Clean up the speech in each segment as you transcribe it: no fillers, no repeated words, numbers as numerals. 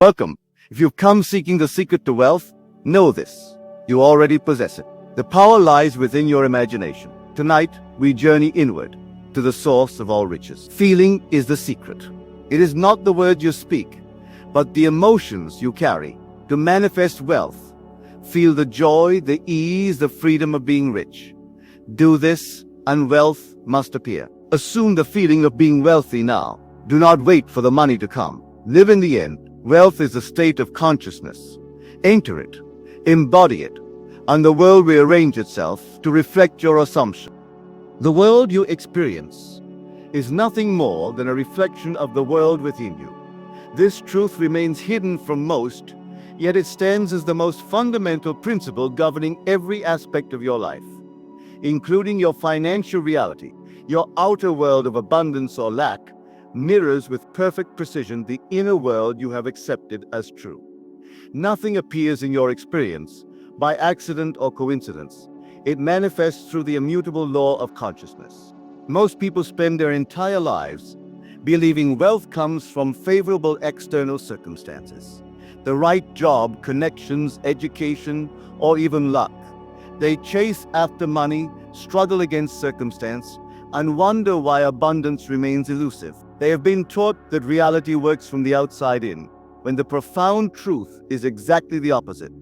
Welcome. If you've come seeking the secret to wealth, know this. You already possess it. The power lies within your imagination. Tonight, we journey inward to the source of all riches. Feeling is the secret. It is not the words you speak, but the emotions you carry to manifest wealth. Feel the joy, the ease, the freedom of being rich. Do this, and wealth must appear. Assume the feeling of being wealthy now. Do not wait for the money to come. Live in the end. Wealth is a state of consciousness. Enter it, embody it, and the world will arrange itself to reflect your assumption. The world you experience is nothing more than a reflection of the world within you. This truth remains hidden from most, yet it stands as the most fundamental principle governing every aspect of your life, including your financial reality. Your outer world of abundance or lack mirrors with perfect precision the inner world you have accepted as true. Nothing appears in your experience by accident or coincidence. It manifests through the immutable law of consciousness. Most people spend their entire lives believing wealth comes from favorable external circumstances. The right job, connections, education, or even luck. They chase after money, struggle against circumstance, and wonder why abundance remains elusive. They have been taught that reality works from the outside in, when the profound truth is exactly the opposite.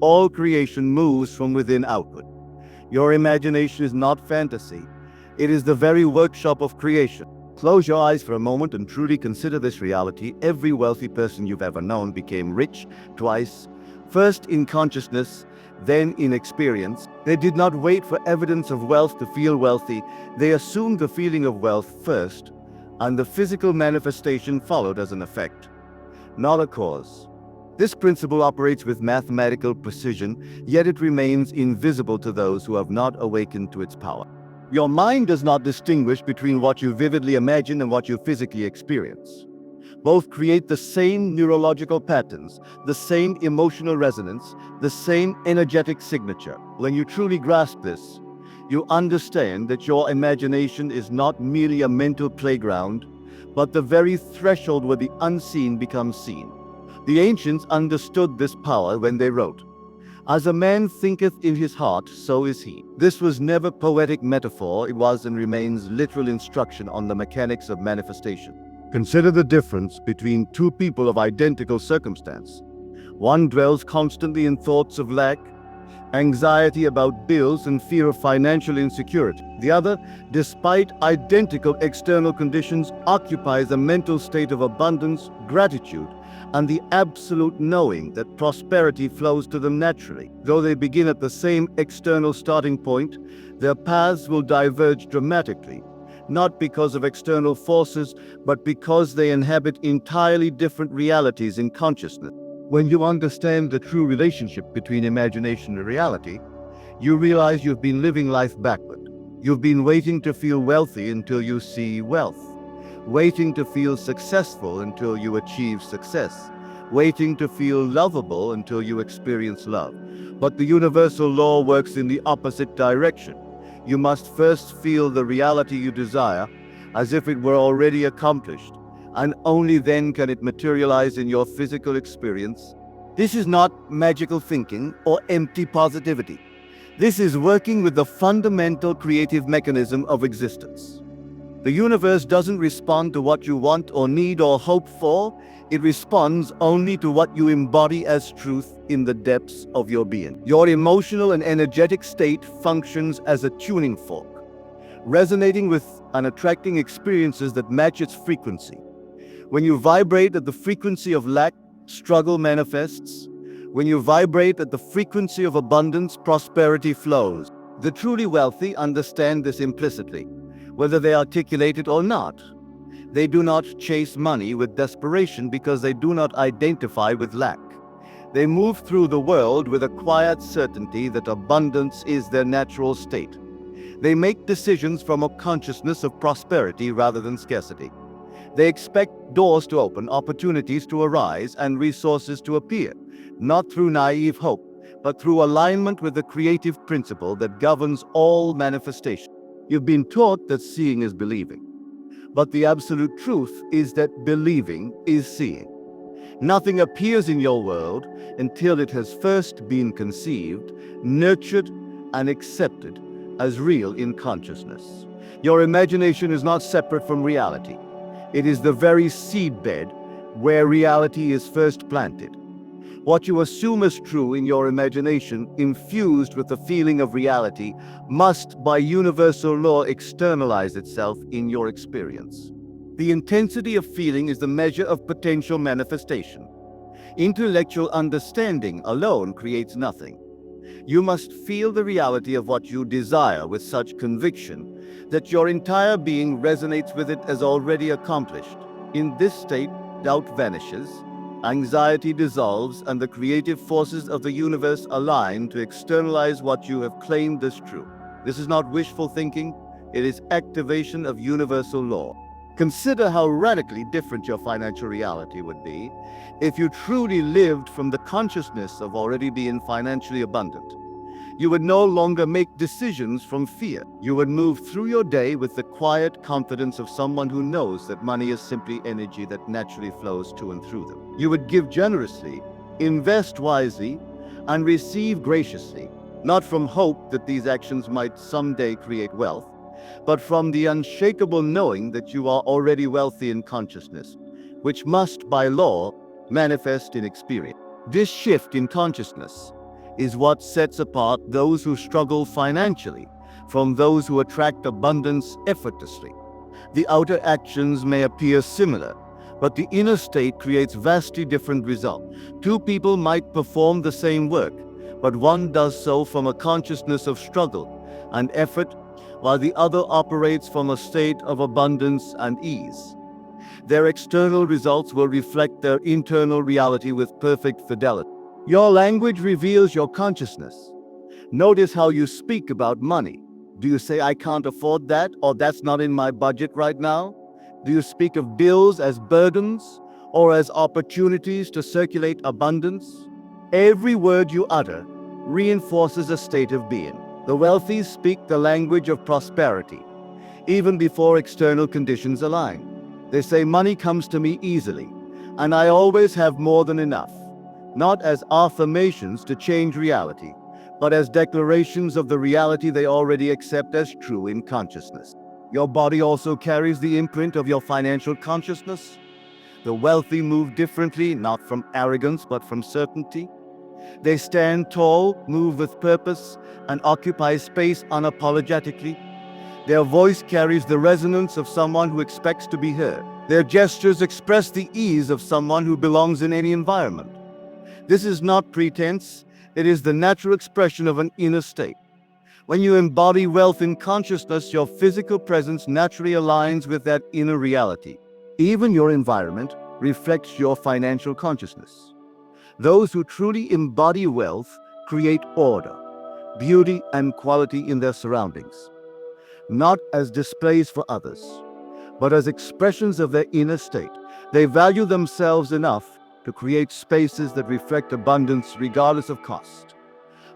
All creation moves from within outward. Your imagination is not fantasy. It is the very workshop of creation. Close your eyes for a moment and truly consider this reality. Every wealthy person you've ever known became rich twice, first in consciousness, then in experience. They did not wait for evidence of wealth to feel wealthy. They assumed the feeling of wealth first, and the physical manifestation followed as an effect, not a cause. This principle operates with mathematical precision, yet it remains invisible to those who have not awakened to its power. Your mind does not distinguish between what you vividly imagine and what you physically experience. Both create the same neurological patterns, the same emotional resonance, the same energetic signature. When you truly grasp this, you understand that your imagination is not merely a mental playground, but the very threshold where the unseen becomes seen. The ancients understood this power when they wrote, "As a man thinketh in his heart, so is he." This was never poetic metaphor, it was and remains literal instruction on the mechanics of manifestation. Consider the difference between two people of identical circumstance. One dwells constantly in thoughts of lack, anxiety about bills, and fear of financial insecurity. The other, despite identical external conditions, occupies a mental state of abundance, gratitude, and the absolute knowing that prosperity flows to them naturally. Though they begin at the same external starting point, their paths will diverge dramatically, not because of external forces, but because they inhabit entirely different realities in consciousness. When you understand the true relationship between imagination and reality, you realize you've been living life backward. You've been waiting to feel wealthy until you see wealth, waiting to feel successful until you achieve success, waiting to feel lovable until you experience love. But the universal law works in the opposite direction. You must first feel the reality you desire as if it were already accomplished, and only then can it materialize in your physical experience. This is not magical thinking or empty positivity. This is working with the fundamental creative mechanism of existence. The universe doesn't respond to what you want or need or hope for. It responds only to what you embody as truth in the depths of your being. Your emotional and energetic state functions as a tuning fork, resonating with and attracting experiences that match its frequency. When you vibrate at the frequency of lack, struggle manifests. When you vibrate at the frequency of abundance, prosperity flows. The truly wealthy understand this implicitly, whether they articulate it or not. They do not chase money with desperation because they do not identify with lack. They move through the world with a quiet certainty that abundance is their natural state. They make decisions from a consciousness of prosperity rather than scarcity. They expect doors to open, opportunities to arise, and resources to appear, not through naive hope, but through alignment with the creative principle that governs all manifestation. You've been taught that seeing is believing, but the absolute truth is that believing is seeing. Nothing appears in your world until it has first been conceived, nurtured, and accepted as real in consciousness. Your imagination is not separate from reality. It is the very seedbed where reality is first planted. What you assume as true in your imagination, infused with the feeling of reality, must, by universal law, externalize itself in your experience. The intensity of feeling is the measure of potential manifestation. Intellectual understanding alone creates nothing. You must feel the reality of what you desire with such conviction that your entire being resonates with it as already accomplished. In this state, doubt vanishes, anxiety dissolves, and the creative forces of the universe align to externalize what you have claimed as true. This is not wishful thinking, it is activation of universal law. Consider how radically different your financial reality would be if you truly lived from the consciousness of already being financially abundant. You would no longer make decisions from fear. You would move through your day with the quiet confidence of someone who knows that money is simply energy that naturally flows to and through them. You would give generously, invest wisely, and receive graciously, not from hope that these actions might someday create wealth, but from the unshakable knowing that you are already wealthy in consciousness, which must, by law, manifest in experience. This shift in consciousness is what sets apart those who struggle financially from those who attract abundance effortlessly. The outer actions may appear similar, but the inner state creates vastly different results. Two people might perform the same work, but one does so from a consciousness of struggle and effort, while the other operates from a state of abundance and ease. Their external results will reflect their internal reality with perfect fidelity. Your language reveals your consciousness. Notice how you speak about money. Do you say, "I can't afford that," or "that's not in my budget right now"? Do you speak of bills as burdens or as opportunities to circulate abundance? Every word you utter reinforces a state of being. The wealthy speak the language of prosperity, even before external conditions align. They say, "Money comes to me easily, and I always have more than enough," not as affirmations to change reality, but as declarations of the reality they already accept as true in consciousness. Your body also carries the imprint of your financial consciousness. The wealthy move differently, not from arrogance, but from certainty. They stand tall, move with purpose, and occupy space unapologetically. Their voice carries the resonance of someone who expects to be heard. Their gestures express the ease of someone who belongs in any environment. This is not pretense, it is the natural expression of an inner state. When you embody wealth in consciousness, your physical presence naturally aligns with that inner reality. Even your environment reflects your financial consciousness. Those who truly embody wealth create order, beauty, and quality in their surroundings, not as displays for others, but as expressions of their inner state. They value themselves enough to create spaces that reflect abundance regardless of cost.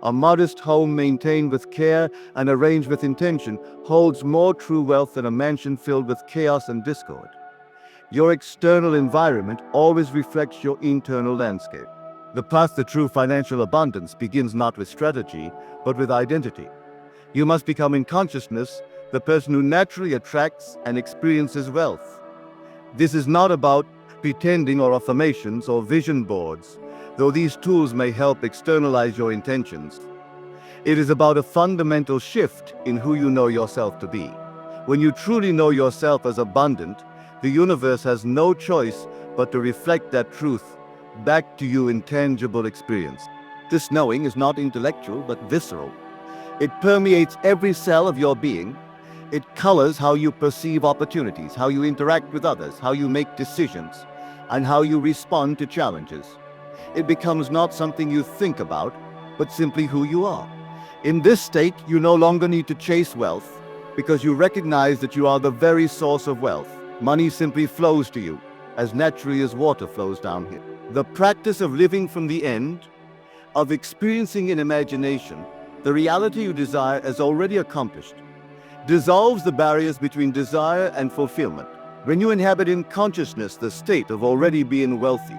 A modest home maintained with care and arranged with intention holds more true wealth than a mansion filled with chaos and discord. Your external environment always reflects your internal landscape. The path to true financial abundance begins not with strategy, but with identity. You must become in consciousness the person who naturally attracts and experiences wealth. This is not about pretending or affirmations or vision boards, though these tools may help externalize your intentions. It is about a fundamental shift in who you know yourself to be. When you truly know yourself as abundant, the universe has no choice but to reflect that truth back to you in tangible experience. This knowing is not intellectual but visceral. It permeates every cell of your being. It colors how you perceive opportunities, how you interact with others, how you make decisions, and how you respond to challenges. It becomes not something you think about, but simply who you are. In this state, you no longer need to chase wealth because you recognize that you are the very source of wealth. Money simply flows to you as naturally as water flows down here. The practice of living from the end, of experiencing in imagination the reality you desire as already accomplished, dissolves the barriers between desire and fulfillment. When you inhabit in consciousness the state of already being wealthy,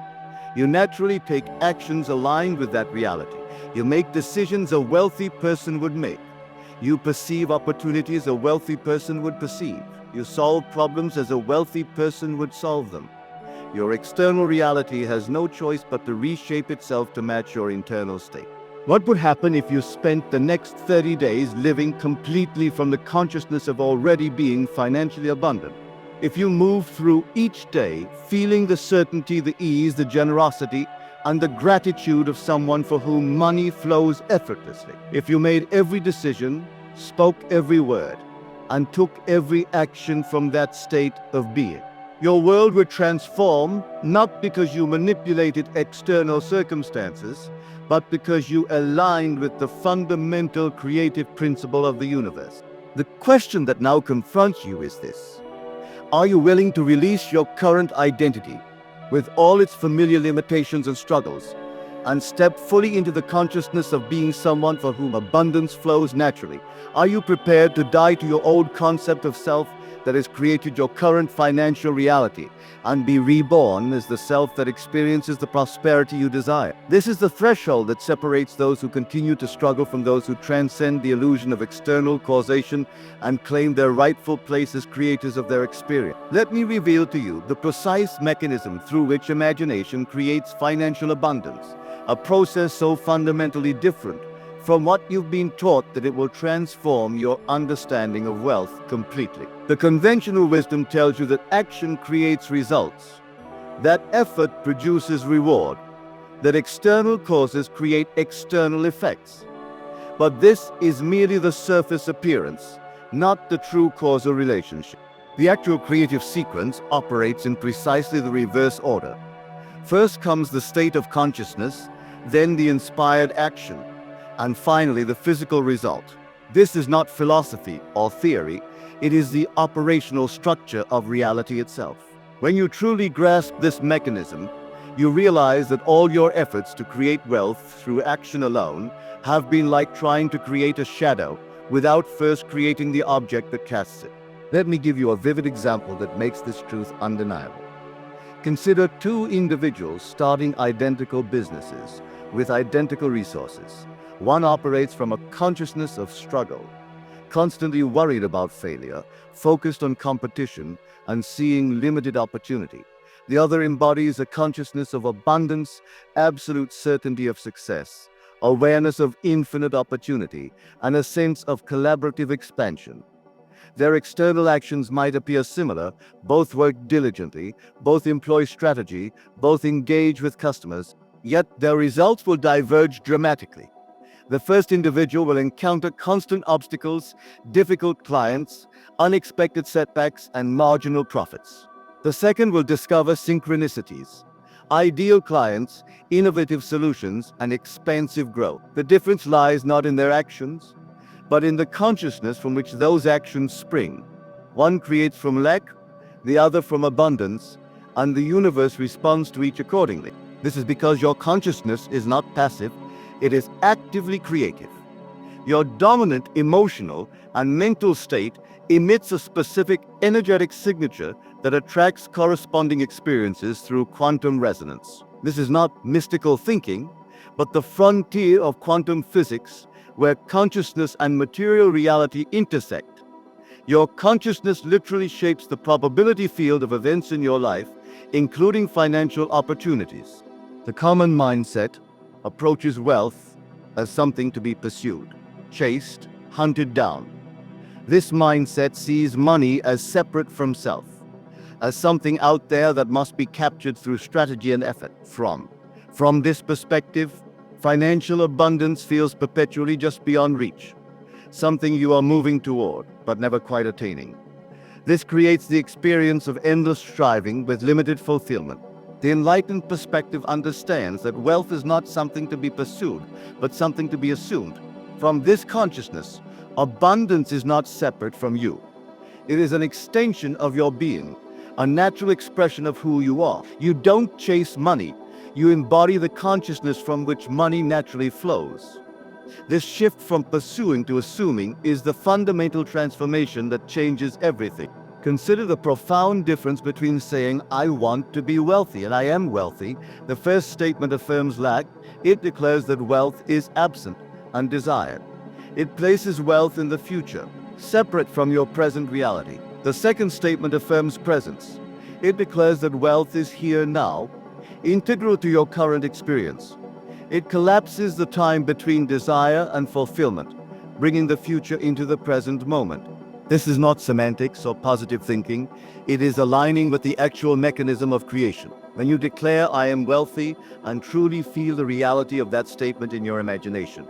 You naturally take actions aligned with that reality. You make decisions a wealthy person would make. You perceive opportunities a wealthy person would perceive. You solve problems as a wealthy person would solve them. Your external reality has no choice but to reshape itself to match your internal state. What would happen if you spent the next 30 days living completely from the consciousness of already being financially abundant? If you moved through each day feeling the certainty, the ease, the generosity, and the gratitude of someone for whom money flows effortlessly. If you made every decision, spoke every word, and took every action from that state of being, your world would transform not because you manipulated external circumstances, but because you aligned with the fundamental creative principle of the universe. The question that now confronts you is this: are you willing to release your current identity with all its familiar limitations and struggles, and step fully into the consciousness of being someone for whom abundance flows naturally? Are you prepared to die to your old concept of self that has created your current financial reality and be reborn as the self that experiences the prosperity you desire? This is the threshold that separates those who continue to struggle from those who transcend the illusion of external causation and claim their rightful place as creators of their experience. Let me reveal to you the precise mechanism through which imagination creates financial abundance, a process so fundamentally different from what you've been taught that it will transform your understanding of wealth completely. The conventional wisdom tells you that action creates results, that effort produces reward, that external causes create external effects. But this is merely the surface appearance, not the true causal relationship. The actual creative sequence operates in precisely the reverse order. First comes the state of consciousness, then the inspired action, and finally the physical result. This is not philosophy or theory, it is the operational structure of reality itself. When you truly grasp this mechanism, you realize that all your efforts to create wealth through action alone have been like trying to create a shadow without first creating the object that casts it. Let me give you a vivid example that makes this truth undeniable. Consider two individuals starting identical businesses with identical resources. One operates from a consciousness of struggle, constantly worried about failure, focused on competition, and seeing limited opportunity. The other embodies a consciousness of abundance, absolute certainty of success, awareness of infinite opportunity, and a sense of collaborative expansion. Their external actions might appear similar, both work diligently, both employ strategy, both engage with customers, yet their results will diverge dramatically. The first individual will encounter constant obstacles, difficult clients, unexpected setbacks, and marginal profits. The second will discover synchronicities, ideal clients, innovative solutions, and expansive growth. The difference lies not in their actions, but in the consciousness from which those actions spring. One creates from lack, the other from abundance, and the universe responds to each accordingly. This is because your consciousness is not passive, it is actively creative. Your dominant emotional and mental state emits a specific energetic signature that attracts corresponding experiences through quantum resonance. This is not mystical thinking, but the frontier of quantum physics, where consciousness and material reality intersect. Your consciousness literally shapes the probability field of events in your life, including financial opportunities. The common mindset approaches wealth as something to be pursued, chased, hunted down. This mindset sees money as separate from self, as something out there that must be captured through strategy and effort. From this perspective, financial abundance feels perpetually just beyond reach, something you are moving toward, but never quite attaining. This creates the experience of endless striving with limited fulfillment. The enlightened perspective understands that wealth is not something to be pursued, but something to be assumed. From this consciousness, abundance is not separate from you. It is an extension of your being, a natural expression of who you are. You don't chase money, you embody the consciousness from which money naturally flows. This shift from pursuing to assuming is the fundamental transformation that changes everything. Consider the profound difference between saying, I want to be wealthy and I am wealthy. The first statement affirms lack. It declares that wealth is absent, undesired. It places wealth in the future, separate from your present reality. The second statement affirms presence. It declares that wealth is here now, integral to your current experience. It collapses the time between desire and fulfillment, bringing the future into the present moment. This is not semantics or positive thinking. It is aligning with the actual mechanism of creation. When you declare, I am wealthy, and truly feel the reality of that statement in your imagination,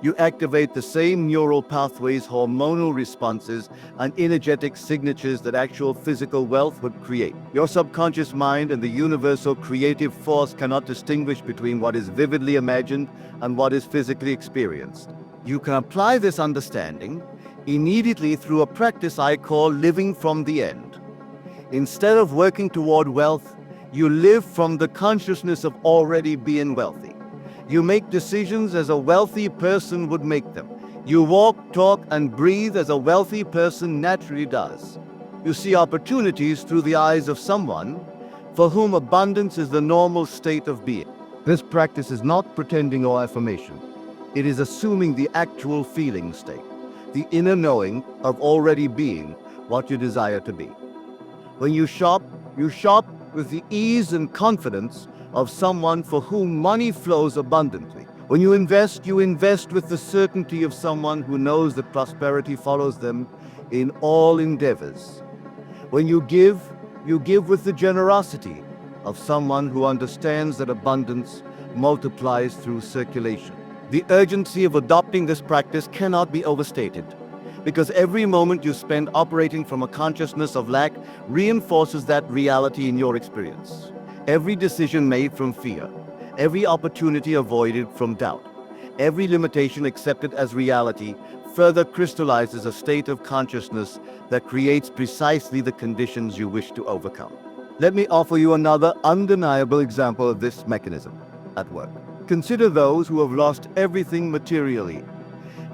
you activate the same neural pathways, hormonal responses, and energetic signatures that actual physical wealth would create. Your subconscious mind and the universal creative force cannot distinguish between what is vividly imagined and what is physically experienced. You can apply this understanding immediately through a practice I call living from the end. Instead of working toward wealth, you live from the consciousness of already being wealthy. You make decisions as a wealthy person would make them. You walk, talk, and breathe as a wealthy person naturally does. You see opportunities through the eyes of someone for whom abundance is the normal state of being. This practice is not pretending or affirmation. It is assuming the actual feeling state, the inner knowing of already being what you desire to be. When you shop with the ease and confidence of someone for whom money flows abundantly. When you invest with the certainty of someone who knows that prosperity follows them in all endeavors. When you give with the generosity of someone who understands that abundance multiplies through circulation. The urgency of adopting this practice cannot be overstated, because every moment you spend operating from a consciousness of lack reinforces that reality in your experience. Every decision made from fear, every opportunity avoided from doubt, every limitation accepted as reality further crystallizes a state of consciousness that creates precisely the conditions you wish to overcome. Let me offer you another undeniable example of this mechanism at work. Consider those who have lost everything materially,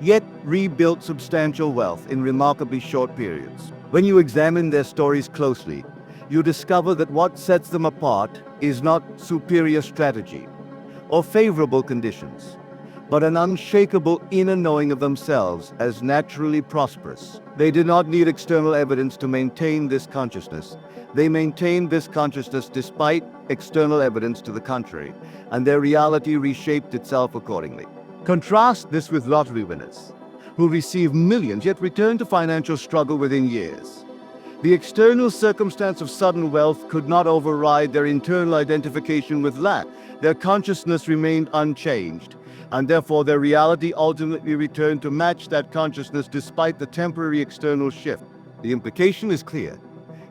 yet rebuilt substantial wealth in remarkably short periods. When you examine their stories closely, you discover that what sets them apart is not superior strategy or favorable conditions, but an unshakable inner knowing of themselves as naturally prosperous. They did not need external evidence to maintain this consciousness. They maintained this consciousness despite external evidence to the contrary, and their reality reshaped itself accordingly. Contrast this with lottery winners, who receive millions yet return to financial struggle within years. The external circumstance of sudden wealth could not override their internal identification with lack. Their consciousness remained unchanged, and therefore their reality ultimately returned to match that consciousness despite the temporary external shift. The implication is clear.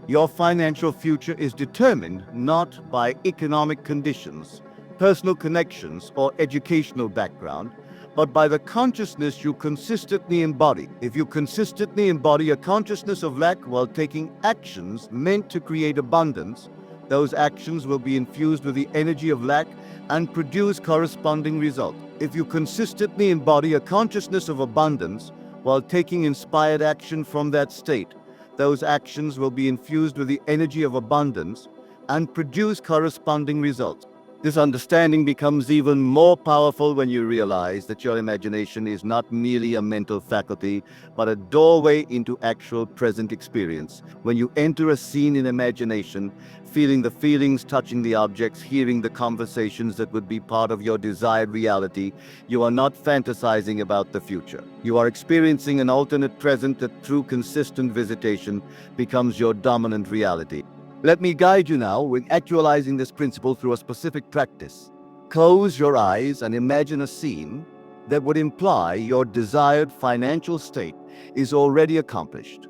Your financial future is determined not by economic conditions, personal connections, or educational background, but by the consciousness you consistently embody. If you consistently embody a consciousness of lack while taking actions meant to create abundance, those actions will be infused with the energy of lack and produce corresponding results. If you consistently embody a consciousness of abundance while taking inspired action from that state, those actions will be infused with the energy of abundance and produce corresponding results. This understanding becomes even more powerful when you realize that your imagination is not merely a mental faculty, but a doorway into actual present experience. When you enter a scene in imagination, feeling the feelings, touching the objects, hearing the conversations that would be part of your desired reality, you are not fantasizing about the future. You are experiencing an alternate present that, through consistent visitation, becomes your dominant reality. Let me guide you now with actualizing this principle through a specific practice. Close your eyes and imagine a scene that would imply your desired financial state is already accomplished.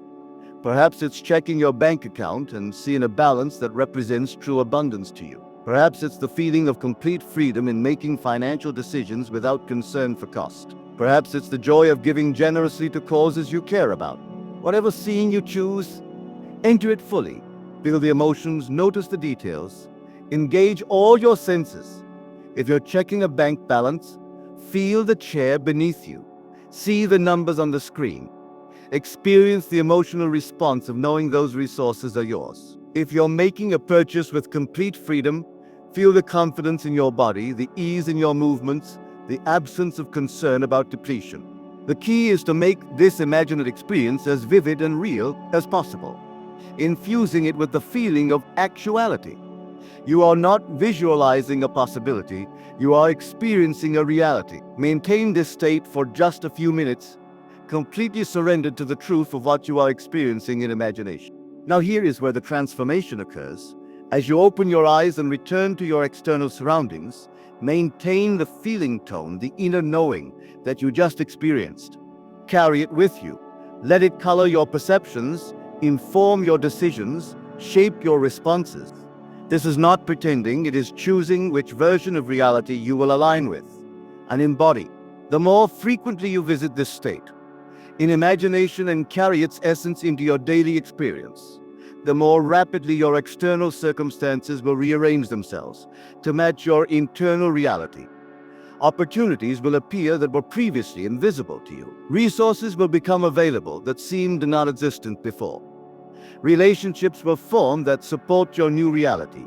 Perhaps it's checking your bank account and seeing a balance that represents true abundance to you. Perhaps it's the feeling of complete freedom in making financial decisions without concern for cost. Perhaps it's the joy of giving generously to causes you care about. Whatever scene you choose, enter it fully. Feel the emotions, notice the details, engage all your senses. If you're checking a bank balance, feel the chair beneath you. See the numbers on the screen. Experience the emotional response of knowing those resources are yours. If you're making a purchase with complete freedom, feel the confidence in your body, the ease in your movements, the absence of concern about depletion. The key is to make this imagined experience as vivid and real as possible, infusing it with the feeling of actuality. You are not visualizing a possibility, you are experiencing a reality. Maintain this state for just a few minutes, completely surrendered to the truth of what you are experiencing in imagination. Now here is where the transformation occurs. As you open your eyes and return to your external surroundings, maintain the feeling tone, the inner knowing that you just experienced. Carry it with you. Let it color your perceptions, inform your decisions, shape your responses. This is not pretending, it is choosing which version of reality you will align with and embody. The more frequently you visit this state in imagination and carry its essence into your daily experience, the more rapidly your external circumstances will rearrange themselves to match your internal reality. Opportunities will appear that were previously invisible to you. Resources will become available that seemed non-existent before. Relationships will form that support your new reality.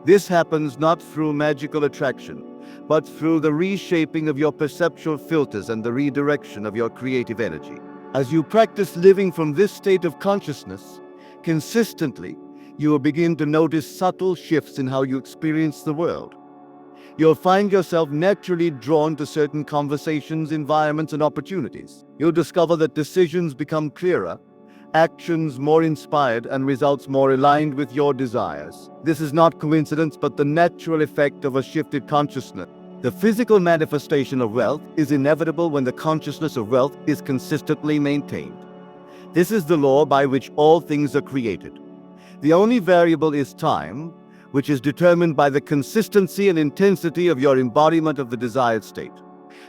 This happens not through magical attraction, but through the reshaping of your perceptual filters and the redirection of your creative energy. As you practice living from this state of consciousness consistently, you will begin to notice subtle shifts in how you experience the world. You'll find yourself naturally drawn to certain conversations, environments, and opportunities. You'll discover that decisions become clearer, actions more inspired, and results more aligned with your desires. This is not coincidence, but the natural effect of a shifted consciousness. The physical manifestation of wealth is inevitable when the consciousness of wealth is consistently maintained. This is the law by which all things are created. The only variable is time, which is determined by the consistency and intensity of your embodiment of the desired state.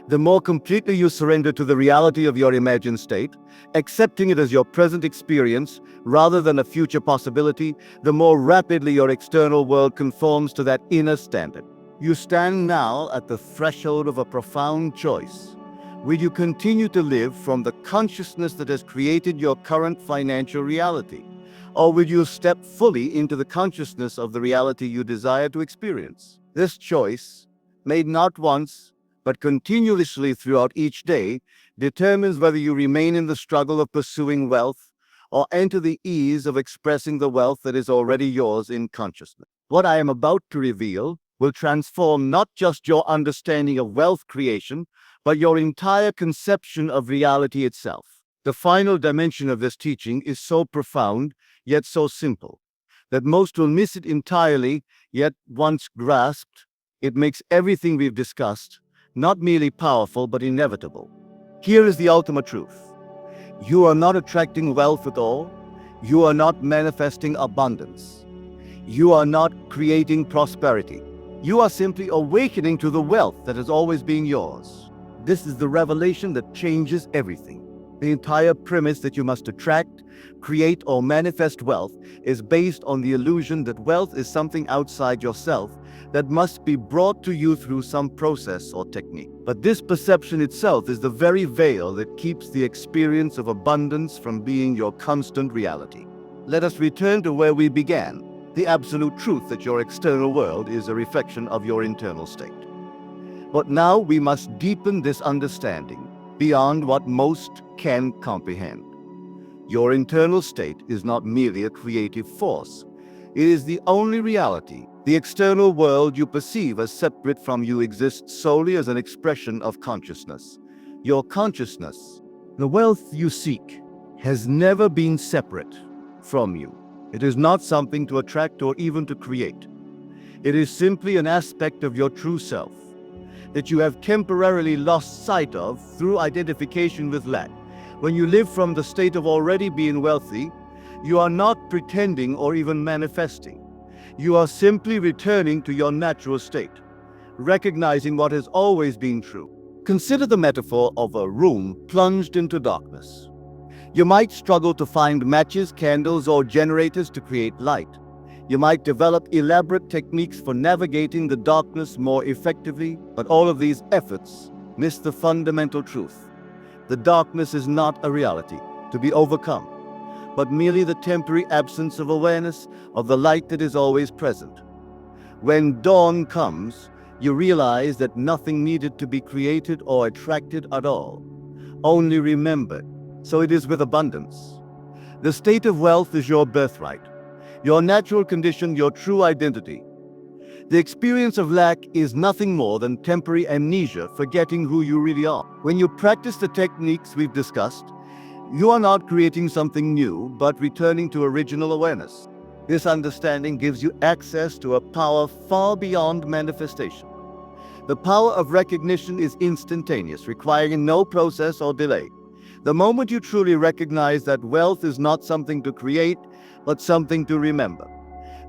The more completely you surrender to the reality of your imagined state, accepting it as your present experience rather than a future possibility, the more rapidly your external world conforms to that inner standard. You stand now at the threshold of a profound choice. Will you continue to live from the consciousness that has created your current financial reality? Or will you step fully into the consciousness of the reality you desire to experience? This choice, made not once, but continuously throughout each day, determines whether you remain in the struggle of pursuing wealth or enter the ease of expressing the wealth that is already yours in consciousness. What I am about to reveal will transform not just your understanding of wealth creation, but your entire conception of reality itself. The final dimension of this teaching is so profound, yet so simple, that most will miss it entirely, yet once grasped, it makes everything we've discussed not merely powerful, but inevitable. Here is the ultimate truth. You are not attracting wealth at all. You are not manifesting abundance. You are not creating prosperity. You are simply awakening to the wealth that has always been yours. This is the revelation that changes everything. The entire premise that you must attract, create, or manifest wealth is based on the illusion that wealth is something outside yourself that must be brought to you through some process or technique. But this perception itself is the very veil that keeps the experience of abundance from being your constant reality. Let us return to where we began, the absolute truth that your external world is a reflection of your internal state. But now we must deepen this understanding beyond what most can comprehend. Your internal state is not merely a creative force. It is the only reality. The external world you perceive as separate from you exists solely as an expression of consciousness. Your consciousness, the wealth you seek, has never been separate from you. It is not something to attract or even to create. It is simply an aspect of your true self that you have temporarily lost sight of through identification with lack. When you live from the state of already being wealthy, you are not pretending or even manifesting. You are simply returning to your natural state, recognizing what has always been true. Consider the metaphor of a room plunged into darkness. You might struggle to find matches, candles, or generators to create light. You might develop elaborate techniques for navigating the darkness more effectively, but all of these efforts miss the fundamental truth. The darkness is not a reality. to be overcome, but merely the temporary absence of awareness of the light that is always present. When dawn comes, you realize that nothing needed to be created or attracted at all, only remembered. So it is with abundance. The state of wealth is your birthright, your natural condition, your true identity. The experience of lack is nothing more than temporary amnesia, forgetting who you really are. When you practice the techniques we've discussed, you are not creating something new, but returning to original awareness. This understanding gives you access to a power far beyond manifestation. The power of recognition is instantaneous, requiring no process or delay. The moment you truly recognize that wealth is not something to create, but something to remember,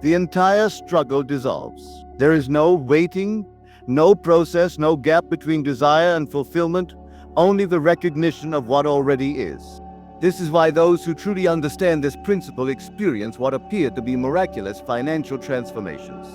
the entire struggle dissolves. There is no waiting, no process, no gap between desire and fulfillment, only the recognition of what already is. This is why those who truly understand this principle experience what appear to be miraculous financial transformations.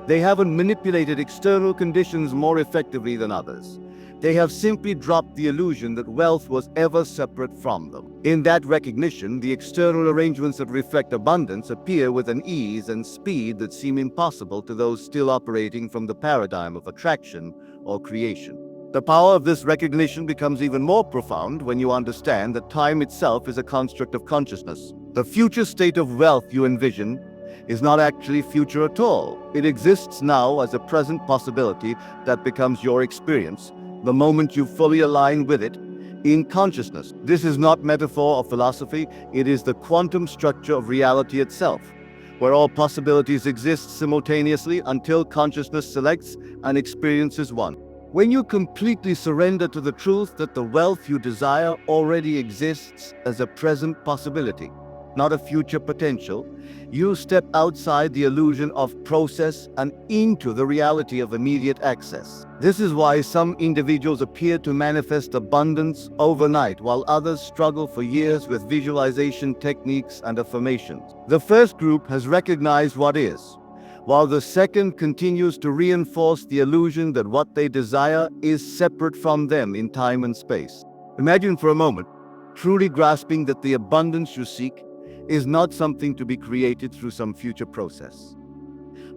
They haven't manipulated external conditions more effectively than others. They have simply dropped the illusion that wealth was ever separate from them. In that recognition, the external arrangements that reflect abundance appear with an ease and speed that seem impossible to those still operating from the paradigm of attraction or creation. The power of this recognition becomes even more profound when you understand that time itself is a construct of consciousness. The future state of wealth you envision is not actually future at all. It exists now as a present possibility that becomes your experience the moment you fully align with it in consciousness. This is not metaphor or philosophy, it is the quantum structure of reality itself, where all possibilities exist simultaneously until consciousness selects and experiences one. When you completely surrender to the truth that the wealth you desire already exists as a present possibility, not a future potential, you step outside the illusion of process and into the reality of immediate access. This is why some individuals appear to manifest abundance overnight, while others struggle for years with visualization techniques and affirmations. The first group has recognized what is, while the second continues to reinforce the illusion that what they desire is separate from them in time and space. Imagine for a moment, truly grasping that the abundance you seek is not something to be created through some future process,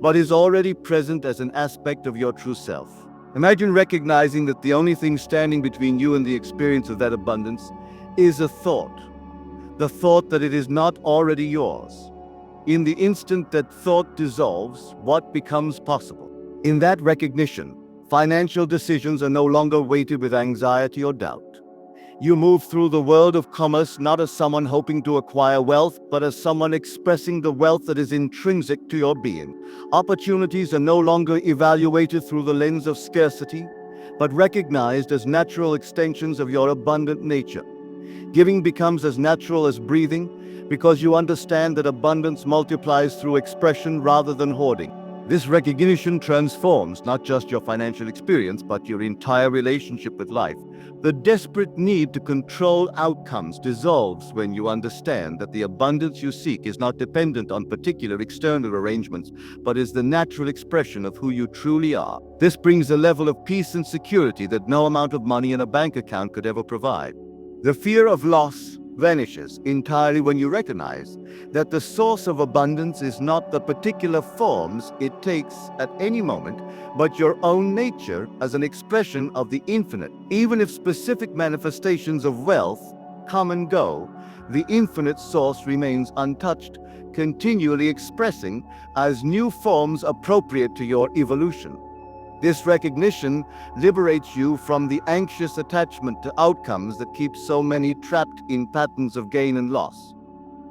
but is already present as an aspect of your true self. Imagine recognizing that the only thing standing between you and the experience of that abundance is a thought, the thought that it is not already yours. In the instant that thought dissolves, what becomes possible? In that recognition, financial decisions are no longer weighted with anxiety or doubt. You move through the world of commerce not as someone hoping to acquire wealth, but as someone expressing the wealth that is intrinsic to your being. Opportunities are no longer evaluated through the lens of scarcity, but recognized as natural extensions of your abundant nature. Giving becomes as natural as breathing, because you understand that abundance multiplies through expression rather than hoarding. This recognition transforms not just your financial experience, but your entire relationship with life. The desperate need to control outcomes dissolves when you understand that the abundance you seek is not dependent on particular external arrangements, but is the natural expression of who you truly are. This brings a level of peace and security that no amount of money in a bank account could ever provide. The fear of loss vanishes entirely when you recognize that the source of abundance is not the particular forms it takes at any moment, but your own nature as an expression of the infinite. Even if specific manifestations of wealth come and go, the infinite source remains untouched, continually expressing as new forms appropriate to your evolution. This recognition liberates you from the anxious attachment to outcomes that keep so many trapped in patterns of gain and loss.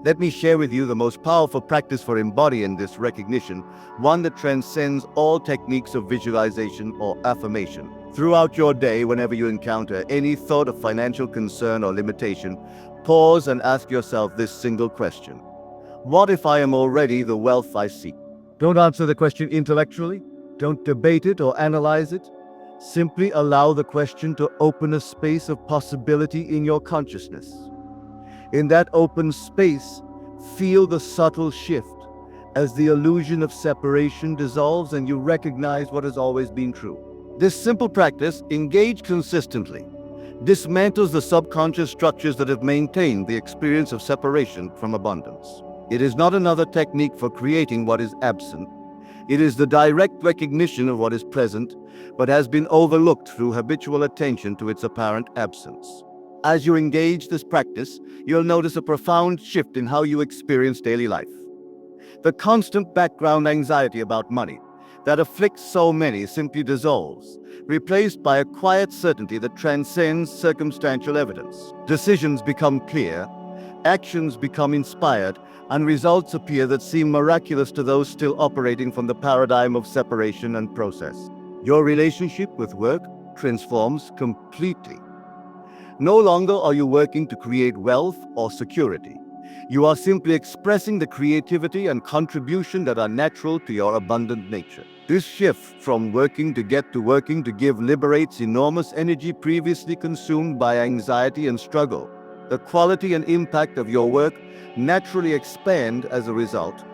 Let me share with you the most powerful practice for embodying this recognition, one that transcends all techniques of visualization or affirmation. Throughout your day, whenever you encounter any thought of financial concern or limitation, pause and ask yourself this single question: what if I am already the wealth I seek? Don't answer the question intellectually. Don't debate it or analyze it. Simply allow the question to open a space of possibility in your consciousness. In that open space, feel the subtle shift as the illusion of separation dissolves and you recognize what has always been true. This simple practice, engaged consistently, dismantles the subconscious structures that have maintained the experience of separation from abundance. It is not another technique for creating what is absent. It is the direct recognition of what is present, but has been overlooked through habitual attention to its apparent absence. As you engage this practice, you'll notice a profound shift in how you experience daily life. The constant background anxiety about money that afflicts so many simply dissolves, replaced by a quiet certainty that transcends circumstantial evidence. Decisions become clear, actions become inspired, and results appear that seem miraculous to those still operating from the paradigm of separation and process. Your relationship with work transforms completely. No longer are you working to create wealth or security. You are simply expressing the creativity and contribution that are natural to your abundant nature. This shift from working to get to working to give liberates enormous energy previously consumed by anxiety and struggle. The quality and impact of your work naturally expand as a result,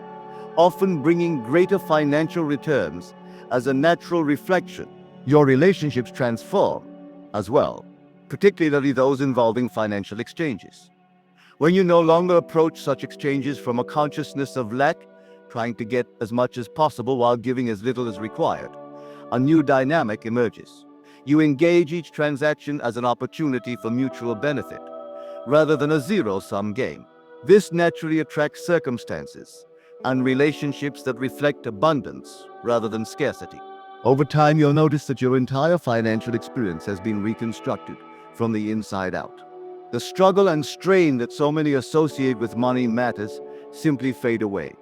often bringing greater financial returns as a natural reflection. Your relationships transform as well, particularly those involving financial exchanges. When you no longer approach such exchanges from a consciousness of lack, trying to get as much as possible while giving as little as required, a new dynamic emerges. You engage each transaction as an opportunity for mutual benefit, rather than a zero-sum game. This naturally attracts circumstances and relationships that reflect abundance rather than scarcity. Over time, you'll notice that your entire financial experience has been reconstructed from the inside out. The struggle and strain that so many associate with money matters simply fade away,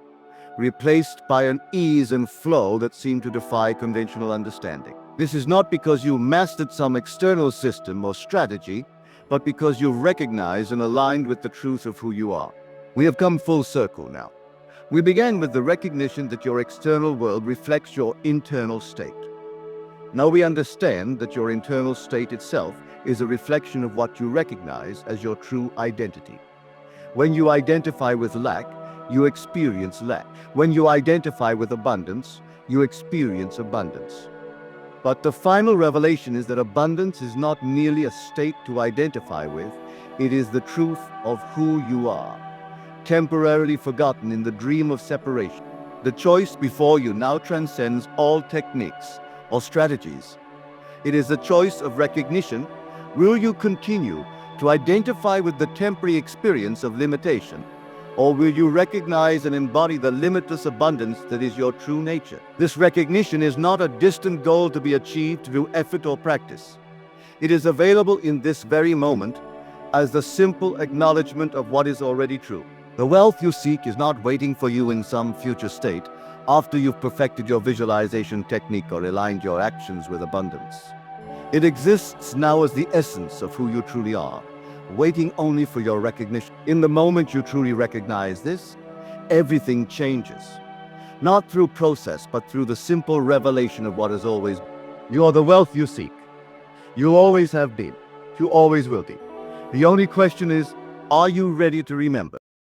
replaced by an ease and flow that seem to defy conventional understanding. This is not because you mastered some external system or strategy, but because you've recognized and aligned with the truth of who you are. We have come full circle now. We began with the recognition that your external world reflects your internal state. Now we understand that your internal state itself is a reflection of what you recognize as your true identity. When you identify with lack, you experience lack. When you identify with abundance, you experience abundance. But the final revelation is that abundance is not merely a state to identify with, it is the truth of who you are, temporarily forgotten in the dream of separation. The choice before you now transcends all techniques or strategies. It is the choice of recognition. Will you continue to identify with the temporary experience of limitation, or will you recognize and embody the limitless abundance that is your true nature? This recognition is not a distant goal to be achieved through effort or practice. It is available in this very moment as the simple acknowledgement of what is already true. The wealth you seek is not waiting for you in some future state after you've perfected your visualization technique or aligned your actions with abundance. It exists now as the essence of who you truly are, waiting only for your recognition. In the moment you truly recognize this, everything changes. Not through process, but through the simple revelation of what has always been. You are the wealth you seek. You always have been. You always will be. The only question is, are you ready to remember?